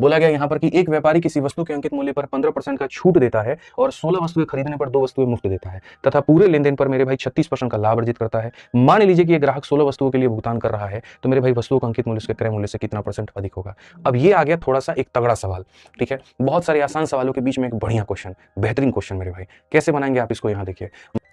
बोला गया यहाँ पर कि एक व्यापारी किसी वस्तु के अंकित मूल्य पर 15% का छूट देता है और 16 वस्तुएं खरीदने पर 2 वस्तुएं मुफ्त देता है तथा पूरे लेन देन पर मेरे भाई 36% का लाभ अर्जित करता है। मान लीजिए कि ये ग्राहक 16 वस्तुओं के लिए भुगतान कर रहा है, तो मेरे भाई वस्तुओं का अंकित मूल्य उसके क्रय मूल्य से कितना % अधिक होगा। अब ये आ गया थोड़ा सा एक तगड़ा सवाल, ठीक है। बहुत सारे आसान सवालों के बीच में एक बढ़िया क्वेश्चन, बेहतरीन क्वेश्चन मेरे भाई। कैसे बनाएंगे आप इसको, यहाँ देखिए।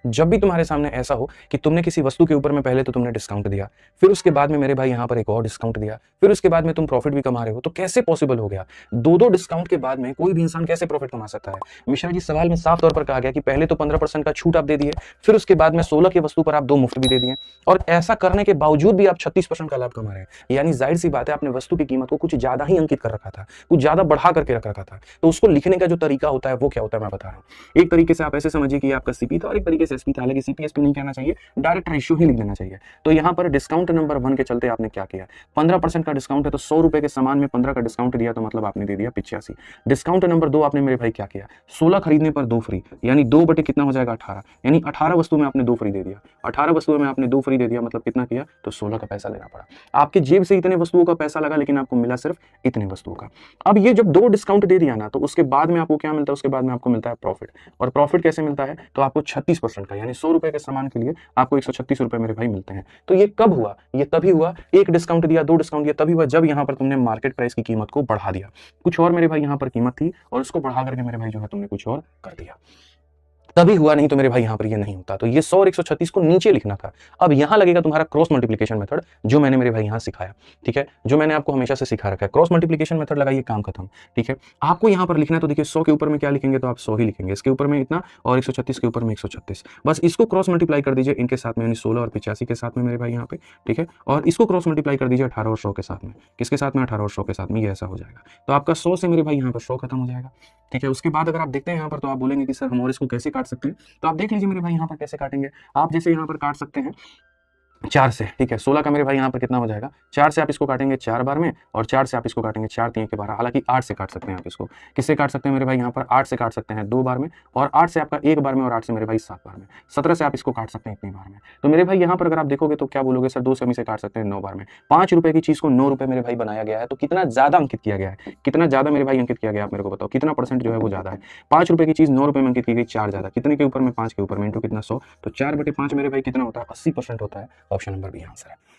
जब भी तुम्हारे सामने ऐसा हो कि तुमने किसी वस्तु के ऊपर में पहले तो तुमने डिस्काउंट दिया, फिर उसके बाद में मेरे भाई यहाँ पर एक और डिस्काउंट दिया, फिर उसके बाद में तुम प्रॉफिट भी कमा रहे हो, तो कैसे पॉसिबल हो गया? दो डिस्काउंट के बाद में कोई भी इंसान कैसे प्रॉफिट कमा सकता है? मिश्रा जी, सवाल में साफ तौर पर कहा गया कि पहले तो 15% का छूट आप दे दिए, फिर उसके बाद में 16 की वस्तु पर आप 2 मुफ्त भी दे दिए, और ऐसा करने के बावजूद भी आप 36% का लाभ कमा रहे हैं। यानी जाहिर सी बात है, आपने वस्तु की कीमत को कुछ ज्यादा ही अंकित कर रखा था, कुछ ज्यादा बढ़ा करके रख रखा था। तो उसको लिखने का जो तरीका होता है वो क्या होता है, मैं बता रहा हूँ। एक तरीके से आप ऐसे समझिए कि आपका सीपी था और एक तरीके से एसपी था, हालांकि सीपी एसपी नहीं कहना चाहिए, डायरेक्ट रेशियो ही लिख देना चाहिए। तो यहाँ पर डिस्काउंट नंबर 1 के चलते आपने क्या किया, 15% का डिस्काउंट है तो 100 रुपए के सामान में 15 का डिस्काउंट दिया, तो मतलब आपने दे दिया 85। डिस्काउंट नंबर 2 आपने मेरे भाई क्या किया, 16 खरीदने पर 2 फ्री, यानी 2 बटे कितना हो जाएगा 18, यानी 18 वस्तु में आपने 2 फ्री दे दिया। 18 वस्तुओं में आपने 2 फ्री दे दिया, मतलब कितना किया, तो 16 का पैसा लेना पड़ा। आपके जेब से इतने वस्तुओं का पैसा लगा, लेकिन आपको मिला सिर्फ इतने वस्तुओं का। अब ये जब 2 डिस्काउंट दे दिया ना, तो उसके बाद में आपको क्या मिलता है, उसके बाद में आपको मिलता है प्रॉफिट। और प्रॉफिट कैसे मिलता है, तो आपको 36% का, यानी 100 रुपए के सामान के लिए आपको 136 रुपए मेरे भाई मिलते हैं। तो ये कब हुआ, ये तभी हुआ, एक डिस्काउंट दिया, 2 डिस्काउंट दिया, तभी हुआ जब यहाँ पर तुमने मार्केट प्राइस की कीमत को बढ़ा दिया। कुछ और मेरे भाई यहाँ पर कीमत थी और उसको बढ़ा करके मेरे भाई जो है तुमने कुछ और कर दिया, तभी हुआ, नहीं तो मेरे भाई यहाँ पर ये नहीं होता। तो ये 100 और 136 को नीचे लिखना था। अब यहाँ लगेगा तुम्हारा क्रॉस मल्टीप्लिकेशन मेथड, जो मैंने मेरे भाई यहाँ सिखाया, ठीक है, जो मैंने आपको हमेशा से सिखा रखा है। क्रॉस मल्टीप्लिकेशन मेथड लगाइए, काम खत्म, ठीक है। आपको यहाँ पर लिखना है, तो देखिए 100 के ऊपर में क्या लिखेंगे, तो आप 100 ही लिखेंगे, इसके ऊपर में इतना, और 136 के ऊपर में 136, बस इसको क्रॉस मल्टीप्लाई कर दीजिए इनके साथ में, यानी 16 और 85 के साथ में मेरे भाई यहाँ पे, ठीक है। और इसको क्रॉस मल्टीप्लाई कर दीजिए 18 और 100 के साथ में, किसके साथ में, 18 और 100 के साथ में, ये ऐसा हो जाएगा। तो आपका 100 से मेरे भाई यहाँ पर 100 खत्म हो जाएगा, ठीक है। उसके बाद अगर आप देखते हैं यहाँ पर, तो आप बोलेंगे कि सर हम और इसको कैसे काट सकते हैं, तो आप देख लीजिए मेरे भाई यहाँ पर कैसे काटेंगे। आप जैसे यहाँ पर काट सकते हैं 4 से, ठीक है। 16 का मेरे भाई यहाँ पर कितना हो जाएगा, 4 से आप इसको काटेंगे 4 बार में, और 4 से आप इसको काटेंगे 4 3 के 12, हालांकि 8 से काट सकते हैं आप इसको। किससे काट सकते हैं मेरे भाई यहाँ पर, 8 से काट सकते हैं 2 बार में, और 8 से आपका 1 बार में, और 8 से मेरे भाई 7 बार में। 17 से आप इसको काट सकते हैं इतनी बार में। तो मेरे भाई यहाँ पर अगर आप देखोगे तो क्या बोलोगे, सर 2 से हम इसे काट सकते हैं 9 बार में। 5 रुपए की चीज को 9 रुपए मेरे भाई बनाया गया है, तो कितना ज्यादा अंकित किया गया है, कितना ज्यादा मेरे भाई अंकित किया गया, आप मेरे को बताओ कितना % जो है वो ज्यादा है। 5 रुपए की चीज 9 रुपए में अंकित की गई, 4 ज्यादा, कितने के ऊपर में, 5 के ऊपर में, इंटू कितना 100, तो 4/5 मेरे भाई कितना होता है, 80% होता है। ऑप्शन नंबर बी आंसर है।